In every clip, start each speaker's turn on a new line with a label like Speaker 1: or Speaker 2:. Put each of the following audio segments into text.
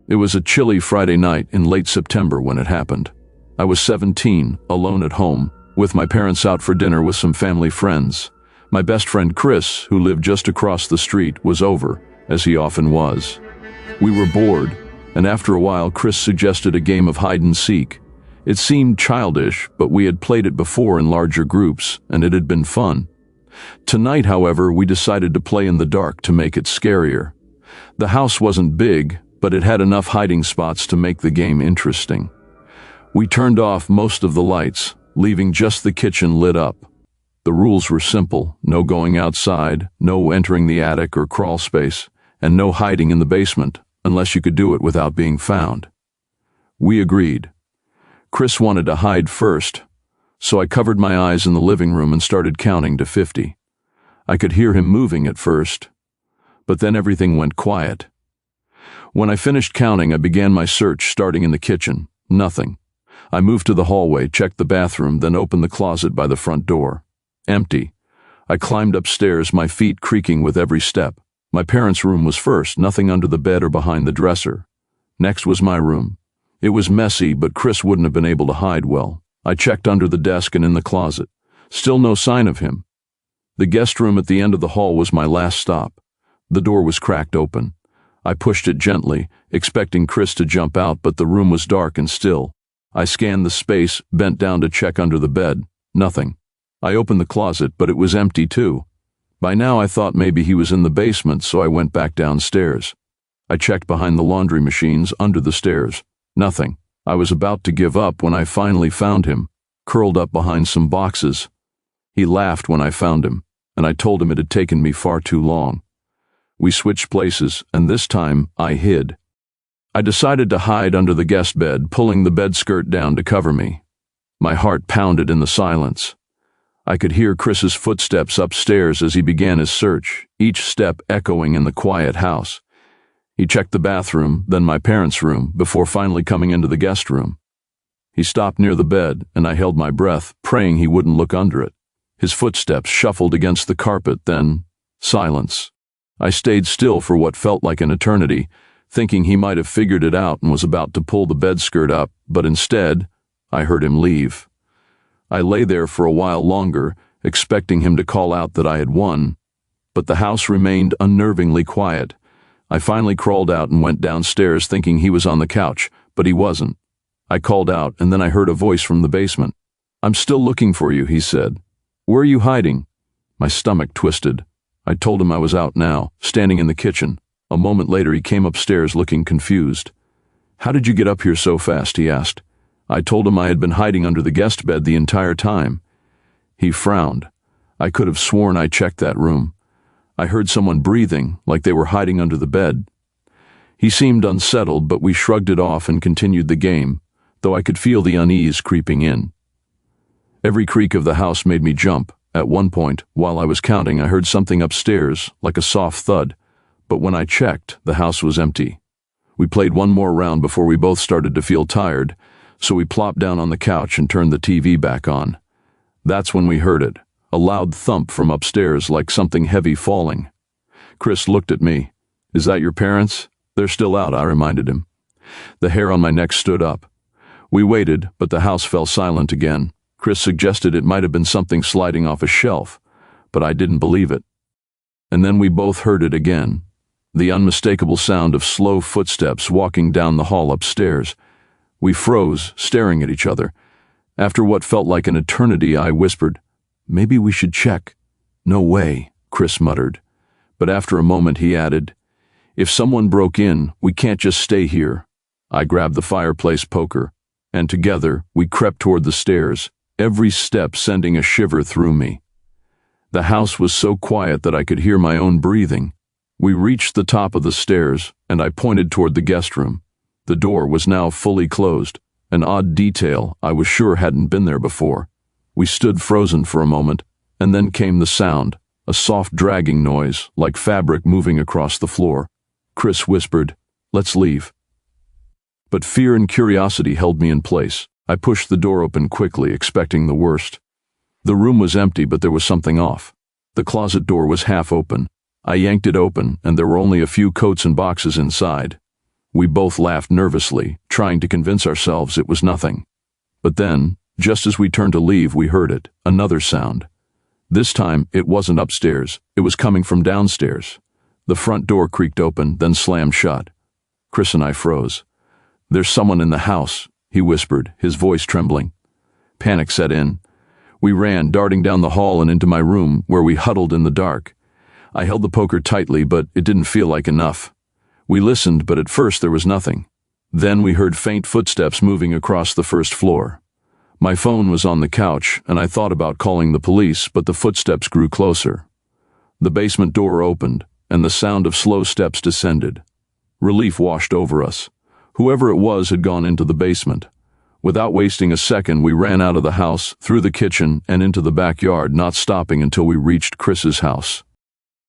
Speaker 1: It was a chilly Friday night in late September when it happened. I was 17, alone at home, with my parents out for dinner with some family friends. My best friend Chris, who lived just across the street, was over, as he often was. We were bored, and after a while Chris suggested a game of hide and seek. It seemed childish, but we had played it before in larger groups, and it had been fun. Tonight, however, we decided to play in the dark to make it scarier. The house wasn't big, but it had enough hiding spots to make the game interesting. We turned off most of the lights, leaving just the kitchen lit up. The rules were simple: no going outside, no entering the attic or crawl space, and no hiding in the basement, unless you could do it without being found. We agreed. Chris wanted to hide first, so I covered my eyes in the living room and started counting to 50. I could hear him moving at first, but then everything went quiet. When I finished counting, I began my search, starting in the kitchen. Nothing. I moved to the hallway, checked the bathroom, then opened the closet by the front door. Empty. I climbed upstairs, my feet creaking with every step. My parents' room was first, nothing under the bed or behind the dresser. Next was my room. It was messy, but Chris wouldn't have been able to hide well. I checked under the desk and in the closet. Still no sign of him. The guest room at the end of the hall was my last stop. The door was cracked open. I pushed it gently, expecting Chris to jump out, but the room was dark and still. I scanned the space, bent down to check under the bed. Nothing. I opened the closet, but it was empty too. By now I thought maybe he was in the basement, so I went back downstairs. I checked behind the laundry machines, under the stairs. Nothing. I was about to give up when I finally found him, curled up behind some boxes. He laughed when I found him, and I told him it had taken me far too long. We switched places, and this time I hid. I decided to hide under the guest bed, pulling the bed skirt down to cover me. My heart pounded in the silence. I could hear Chris's footsteps upstairs as he began his search, each step echoing in the quiet house. He checked the bathroom, then my parents' room, before finally coming into the guest room. He stopped near the bed, and I held my breath, praying he wouldn't look under it. His footsteps shuffled against the carpet, then silence. I stayed still for what felt like an eternity, thinking he might have figured it out and was about to pull the bed skirt up, but instead, I heard him leave. I lay there for a while longer, expecting him to call out that I had won, but the house remained unnervingly quiet. I finally crawled out and went downstairs thinking he was on the couch, but he wasn't. I called out, and then I heard a voice from the basement. "I'm still looking for you," he said. "Where are you hiding?" My stomach twisted. I told him I was out now, standing in the kitchen. A moment later he came upstairs looking confused. "How did you get up here so fast?" he asked. I told him I had been hiding under the guest bed the entire time. He frowned. I could have sworn I checked that room. I heard someone breathing, like they were hiding under the bed. He seemed unsettled, but we shrugged it off and continued the game, though I could feel the unease creeping in. Every creak of the house made me jump. At one point, while I was counting, I heard something upstairs, like a soft thud, but when I checked, the house was empty. We played one more round before we both started to feel tired, so we plopped down on the couch and turned the TV back on. That's when we heard it. A loud thump from upstairs, like something heavy falling. Chris looked at me. "Is that your parents?" "They're still out," I reminded him. The hair on my neck stood up. We waited, but the house fell silent again. Chris suggested it might have been something sliding off a shelf, but I didn't believe it. And then we both heard it again. The unmistakable sound of slow footsteps walking down the hall upstairs. We froze, staring at each other. After what felt like an eternity, I whispered, "Maybe we should check." "No way," Chris muttered. But after a moment he added, "If someone broke in, we can't just stay here." I grabbed the fireplace poker, and together we crept toward the stairs, every step sending a shiver through me. The house was so quiet that I could hear my own breathing. We reached the top of the stairs, and I pointed toward the guest room. The door was now fully closed, an odd detail I was sure hadn't been there before. We stood frozen for a moment, and then came the sound, a soft dragging noise, like fabric moving across the floor. Chris whispered, "Let's leave." But fear and curiosity held me in place. I pushed the door open quickly, expecting the worst. The room was empty, but there was something off. The closet door was half open. I yanked it open, and there were only a few coats and boxes inside. We both laughed nervously, trying to convince ourselves it was nothing. But then, just as we turned to leave, we heard it, another sound. This time, it wasn't upstairs, it was coming from downstairs. The front door creaked open, then slammed shut. Chris and I froze. "There's someone in the house," he whispered, his voice trembling. Panic set in. We ran, darting down the hall and into my room, where we huddled in the dark. I held the poker tightly, but it didn't feel like enough. We listened, but at first there was nothing. Then we heard faint footsteps moving across the first floor. My phone was on the couch, and I thought about calling the police, but the footsteps grew closer. The basement door opened, and the sound of slow steps descended. Relief washed over us. Whoever it was had gone into the basement. Without wasting a second, we ran out of the house, through the kitchen, and into the backyard, not stopping until we reached Chris's house.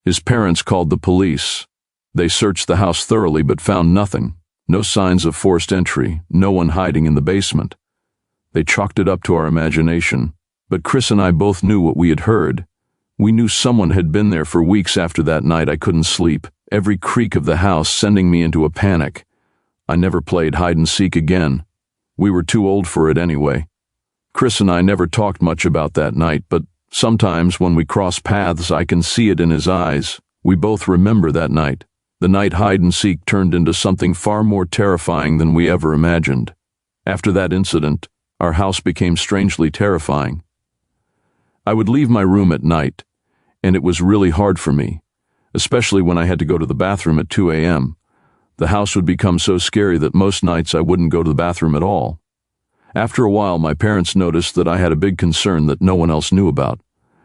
Speaker 1: His parents called the police. They searched the house thoroughly but found nothing. No signs of forced entry, no one hiding in the basement. They chalked it up to our imagination, but Chris and I both knew what we had heard. We knew someone had been there for weeks. After that night, I couldn't sleep, every creak of the house sending me into a panic. I never played hide and seek again. We were too old for it anyway. Chris and I never talked much about that night, but sometimes when we cross paths, I can see it in his eyes. We both remember that night. The night hide and seek turned into something far more terrifying than we ever imagined. After that incident, our house became strangely terrifying. I would leave my room at night, and it was really hard for me, especially when I had to go to the bathroom at 2 a.m. The house would become so scary that most nights I wouldn't go to the bathroom at all. After a while, my parents noticed that I had a big concern that no one else knew about.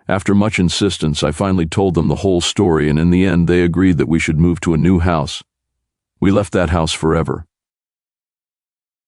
Speaker 1: After much insistence, I finally told them the whole story, and in the end, they agreed that we should move to a new house. We left that house forever.